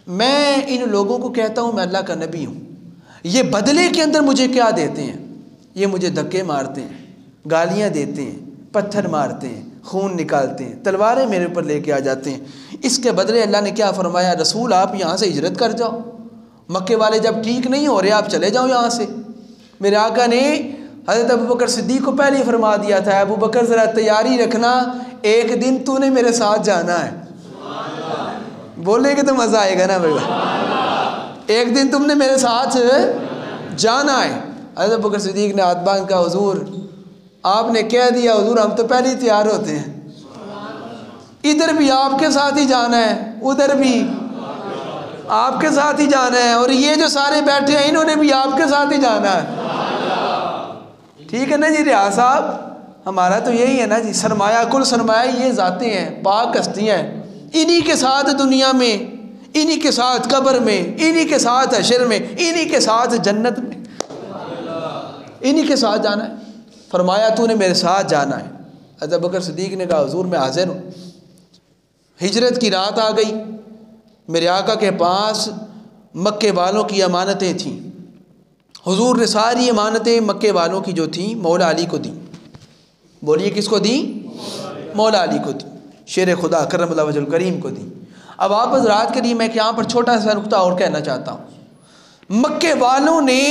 میں ان لوگوں کو کہتا ہوں میں اللہ کا نبی ہوں، یہ بدلے کے اندر مجھے کیا دیتے ہیں؟ یہ مجھے دھکے مارتے ہیں، گالیاں دیتے ہیں، پتھر مارتے ہیں، خون نکالتے ہیں، تلواریں میرے اوپر لے کے آ جاتے ہیں۔ اس کے بدلے اللہ نے کیا فرمایا؟ رسول آپ یہاں سے ہجرت کر جاؤ، مکے والے جب ٹھیک نہیں ہو رہے آپ چلے جاؤ یہاں سے۔ میرے آقا نے حضرت ابوبکر صدیق کو پہلے ہی فرما دیا تھا، ابو بکر ذرا تیاری رکھنا، ایک دن تو نے میرے ساتھ جانا ہے۔ بولے کہ تو مزہ آئے گا نا بھائی، ایک دن تم نے میرے ساتھ جانا ہے۔ حضرت ابوبکر صدیق نے ہاتھ باندھ کہا حضور آپ نے کہہ دیا، حضور ہم تو پہلے ہی تیار ہوتے ہیں، ادھر بھی آپ کے ساتھ ہی جانا ہے، ادھر بھی آپ کے ساتھ ہی جانا ہے، اور یہ جو سارے بیٹھے ہیں انہوں نے بھی آپ کے ساتھ ہی جانا ہے۔ ٹھیک ہے نا جی ریاض صاحب، ہمارا تو یہی ہے نا جی، سرمایہ کل سرمایہ یہ ذاتیں ہیں، پاک ہستیاں ہیں، انہی کے ساتھ دنیا میں، انہی کے ساتھ قبر میں، انہی کے ساتھ حشر میں، انہی کے ساتھ جنت میں، انہی کے ساتھ جانا ہے۔ فرمایا تو نے میرے ساتھ جانا ہے۔ حضرت ابوبکر صدیق نے کہا حضور میں حاضر ہوں۔ ہجرت کی رات آ گئی، میرے آقا کے پاس مکے والوں کی امانتیں تھیں، حضور نے ساری امانتیں مکے والوں کی جو تھیں مولا علی کو دیں۔ بولیے کس کو دیں؟ مولا علی کو دیں، شیر خدا کرم اللہ وجہ الکریم کو دیں۔ اب آپ حضرات کے لیے میں یہاں پر چھوٹا سا نقطہ اور کہنا چاہتا ہوں۔ مکے والوں نے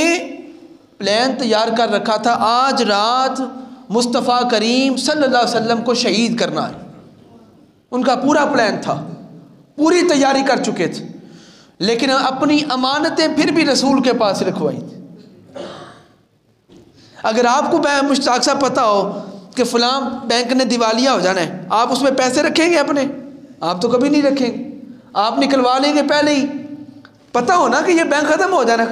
پلان تیار کر رکھا تھا، آج رات مصطفیٰ کریم صلی اللہ علیہ وسلم کو شہید کرنا ہے، ان کا پورا پلان تھا، پوری تیاری کر چکے تھے، لیکن اپنی امانتیں پھر بھی رسول کے پاس رکھوائی تھی۔ اگر آپ کو مشتاق صاحب پتہ ہو کہ فلاں بینک نے دیوالیہ ہو جانا ہے، آپ اس میں پیسے رکھیں گے اپنے؟ آپ تو کبھی نہیں رکھیں گے، آپ نکلوا لیں گے پہلے ہی، پتہ ہو نا کہ یہ بینک ختم ہو جانا،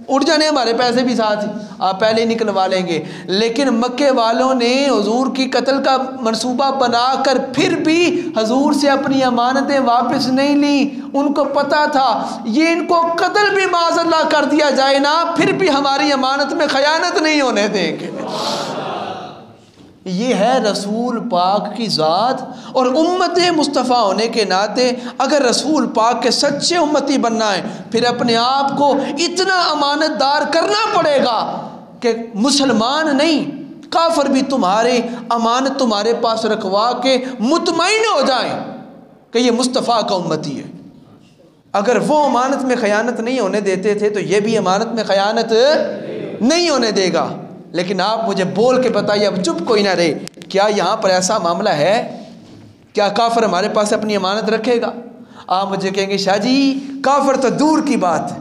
اٹھ جانے ہمارے پیسے بھی ساتھ ہی، آپ پہلے ہی نکلوا لیں گے۔ لیکن مکے والوں نے حضور کی قتل کا منصوبہ بنا کر پھر بھی حضور سے اپنی امانتیں واپس نہیں لیں۔ ان کو پتہ تھا یہ ان کو قتل بھی معاذ اللہ کر دیا جائے نا، پھر بھی ہماری امانت میں خیانت نہیں ہونے دیں گے۔ یہ ہے رسول پاک کی ذات، اور امت مصطفیٰ ہونے کے ناطے اگر رسول پاک کے سچے امتی بننا ہے پھر اپنے آپ کو اتنا امانت دار کرنا پڑے گا کہ مسلمان نہیں کافر بھی تمہارے امانت تمہارے پاس رکھوا کے مطمئن ہو جائیں کہ یہ مصطفیٰ کا امتی ہے۔ اگر وہ امانت میں خیانت نہیں ہونے دیتے تھے تو یہ بھی امانت میں خیانت نہیں ہونے دے گا۔ لیکن آپ مجھے بول کے بتائیے، اب چپ کوئی نہ رہے، کیا یہاں پر ایسا معاملہ ہے؟ کیا کافر ہمارے پاس اپنی امانت رکھے گا؟ آپ مجھے کہیں گے شاہ جی کافر تو دور کی بات ہے،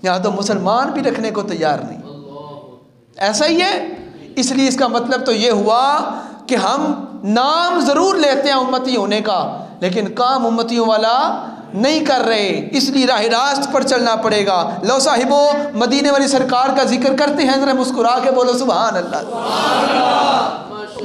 یہاں تو مسلمان بھی رکھنے کو تیار نہیں۔ ایسا ہی ہے، اس لیے اس کا مطلب تو یہ ہوا کہ ہم نام ضرور لیتے ہیں امتی ہونے کا، لیکن کام امتیوں والا نہیں کر رہے، اس لیے راہ راست پر چلنا پڑے گا۔ لو صاحبو مدینے والی سرکار کا ذکر کرتے ہیں، ذرا مسکرا کے بولو سبحان اللہ۔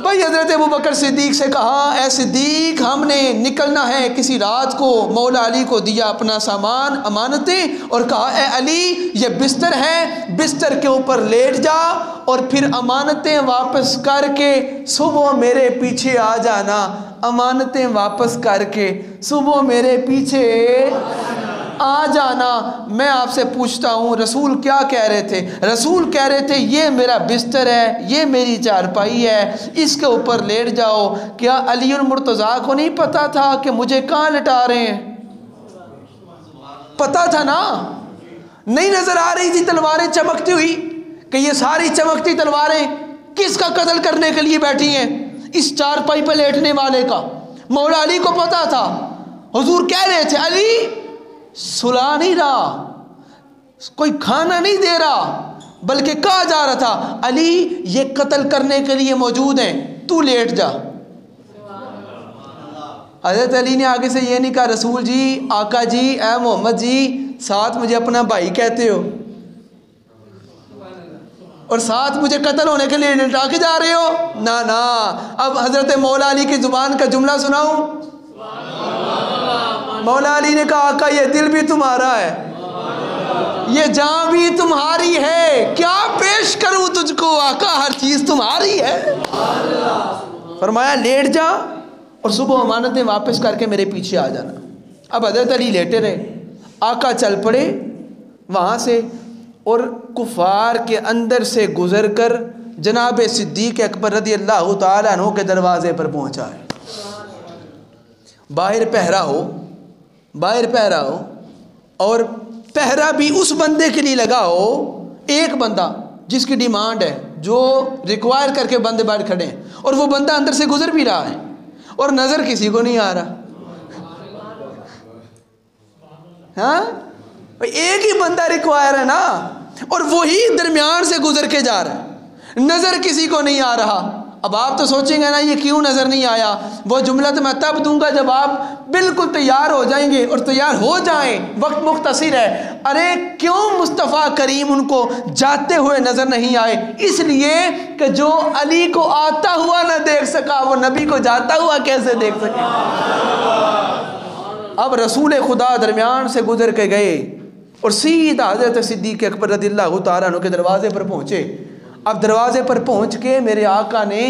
بھائی حضرت ابوبکر صدیق سے کہا اے صدیق ہم نے نکلنا ہے، کسی رات کو مولا علی کو دیا اپنا سامان امانتیں اور کہا اے علی یہ بستر ہے، بستر کے اوپر لیٹ جا اور پھر امانتیں واپس کر کے صبح میرے پیچھے آ جانا، امانتیں واپس کر کے صبح میرے پیچھے آ جانا۔ میں آپ سے پوچھتا ہوں رسول کیا کہہ رہے تھے؟ رسول کہہ رہے تھے یہ میرا بستر ہے، یہ میری چارپائی ہے، اس کے اوپر لیٹ جاؤ۔ کیا علی المرتضیٰ کو نہیں پتا تھا کہ مجھے کہاں لٹا رہے ہیں؟ پتا تھا نا، نہیں نظر آ رہی تھی تلواریں چمکتی ہوئی کہ یہ ساری چمکتی تلواریں کس کا قتل کرنے کے لیے بیٹھی ہیں؟ اس چارپائی پہ لیٹنے والے کا۔ مولا علی کو پتا تھا، حضور کہہ رہے تھے علی سلا نہیں رہا، کوئی کھانا نہیں دے رہا، بلکہ کہا جا رہا تھا علی یہ قتل کرنے کے لیے موجود ہیں، تو لیٹ جا۔ حضرت علی نے آگے سے یہ نہیں کہا رسول جی، آقا جی، اے محمد جی، ساتھ مجھے اپنا بھائی کہتے ہو اور ساتھ مجھے قتل ہونے کے لیے لٹا کے جا رہے ہو؟ نا نا۔ اب حضرت مولا علی کی زبان کا جملہ سناؤں؟ مولا علی نے کہا آقا یہ دل بھی تمہارا ہے، یہ جان بھی تمہاری ہے، کیا پیش کروں تجھ کو آقا، ہر چیز تمہاری ہے۔ فرمایا لیٹ جا اور صبح امانتیں واپس کر کے میرے پیچھے آ جانا۔ اب حضرت علی لیٹے رہے، آقا چل پڑے وہاں سے اور کفار کے اندر سے گزر کر جناب صدیق اکبر رضی اللہ تعالیٰ عنہ کے دروازے پر پہنچا ہے۔ باہر پہرا ہو اور پہرا بھی اس بندے کے لیے لگا ہو، ایک بندہ جس کی ڈیمانڈ ہے، جو ریکوائر کر کے بندے باہر کھڑے ہیں، اور وہ بندہ اندر سے گزر بھی رہا ہے اور نظر کسی کو نہیں آ رہا۔ ہاں ایک ہی بندہ ریکوائر ہے نا، اور وہی درمیان سے گزر کے جا رہا ہے، نظر کسی کو نہیں آ رہا۔ اب آپ تو سوچیں گے نا یہ کیوں نظر نہیں آیا؟ وہ جملہ تو میں تب دوں گا جب آپ بالکل تیار ہو جائیں گے، اور تیار ہو جائیں، وقت مختصر ہے۔ ارے کیوں مصطفیٰ کریم ان کو جاتے ہوئے نظر نہیں آئے؟ اس لیے کہ جو علی کو آتا ہوا نہ دیکھ سکا، وہ نبی کو جاتا ہوا کیسے دیکھ سکے؟ اب رسول خدا درمیان سے گزر کے گئے اور سیدھا حضرت صدیق اکبر رضی اللہ تعالیٰ عنہ کے دروازے پر پہنچے۔ اب دروازے پر پہنچ کے میرے آقا نے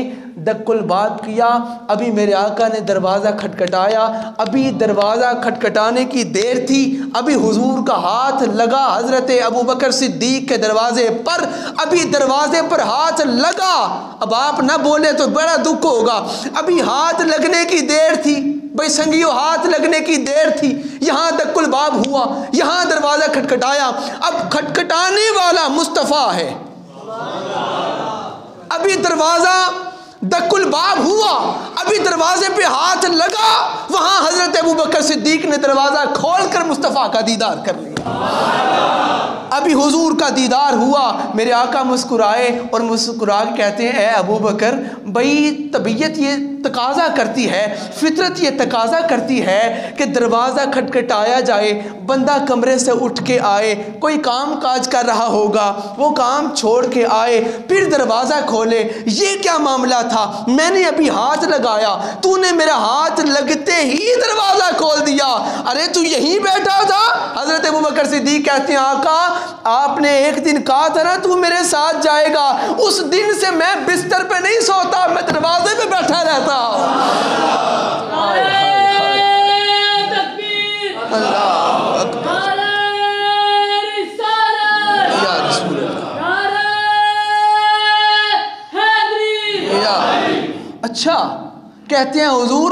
دق الباب کیا۔ ابھی میرے آقا نے دروازہ کھٹکھٹایا، ابھی دروازہ کھٹکھٹانے کی دیر تھی، ابھی حضور کا ہاتھ لگا حضرت ابوبکر صدیق کے دروازے پر، ابھی دروازے پر ہاتھ لگا۔ اب آپ نہ بولے تو بڑا دکھ ہوگا، ابھی ہاتھ لگنے کی دیر تھی، بھائی سنگیو ہاتھ لگنے کی دیر تھی۔ یہاں دق الباب ہوا، یہاں دروازہ کھٹکھٹایا۔ اب کھٹکھٹانے والا مصطفیٰ ہے، ابھی دروازہ دق الباب ہوا، ابھی دروازے پہ ہاتھ لگا، وہاں حضرت ابوبکر صدیق نے دروازہ کھول کر مصطفیٰ کا دیدار کر لیا۔ ابھی حضور کا دیدار ہوا، میرے آقا مسکرائے اور مسکرا کے کہتے ہیں اے ابوبکر، بھائی طبیعت یہ تقاضا کرتی ہے، فطرت یہ تقاضا کرتی ہے کہ دروازہ کھٹکھٹایا جائے، بندہ کمرے سے اٹھ کے آئے، کوئی کام کاج کر رہا ہوگا، وہ کام چھوڑ کے آئے، پھر دروازہ کھولے۔ یہ کیا معاملہ تھا؟ میں نے ابھی ہاتھ لگایا، تو نے میرا ہاتھ لگتے ہی دروازہ کھول دیا۔ ارے تو یہیں بیٹھا تھا؟ حضرت ابوبکر صدیق کہتے ہیں آقا آپ نے ایک دن کہا تھا نا تو میرے ساتھ جائے گا، اس دن سے میں بستر پہ نہیں سوتا، میں دروازے پہ بیٹھا رہتا۔ اللہ اکبر، یا رسول اللہ، اچھا کہتے ہیں حضور